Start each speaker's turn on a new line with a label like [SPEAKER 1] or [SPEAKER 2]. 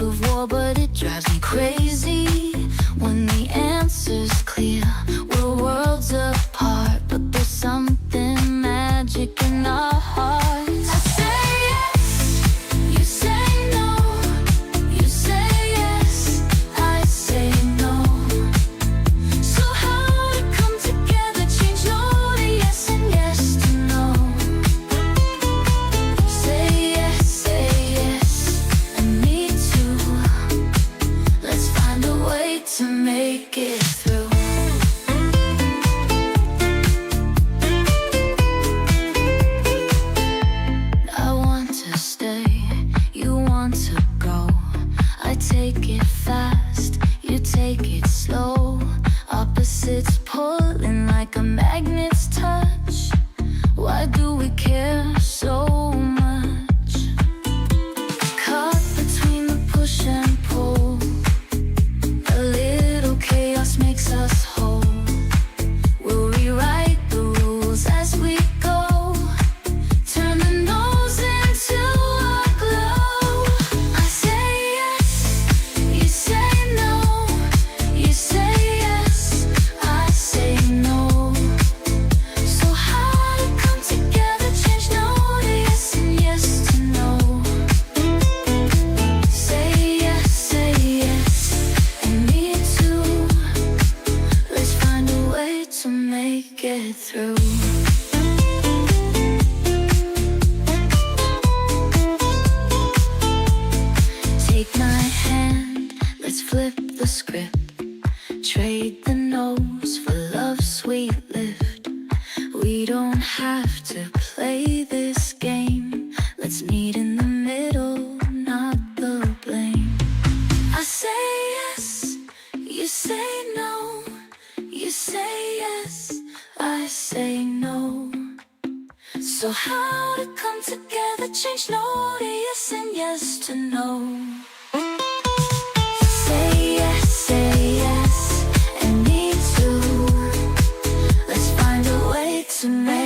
[SPEAKER 1] of war, but it drives me crazy when the answer's clear. We're worlds apart, but there's something magic in our hearts. I say yes, you say no. You say yes, I say no. So how to come together, change no to yes and yes to no. Say yes, and me too. Let's find a way to make it through. I want to stay, you want to go. I take it fast, you take it slow. Opposites pulling like a magnet's touch. Why do we care so much? Caught between the push and pull. A little chaos makes us whole. We'll rewrite the rules as we go. Turn the no's into a glow. I say yes, you say no. You say yes, I say no. So how to come together, change no to yes and yes to no. Say yes, and me too. Let's find a way to make it through. Take my hand, let's flip the script. Trade the no's for love's sweet lift. We don't have to play this game. Let's meet in the middle, not the blame. I say yes, you say no. You say yes, I say no. So how to come together, change no to yes and yes to no. Say yes, and me too. Let's find a way to make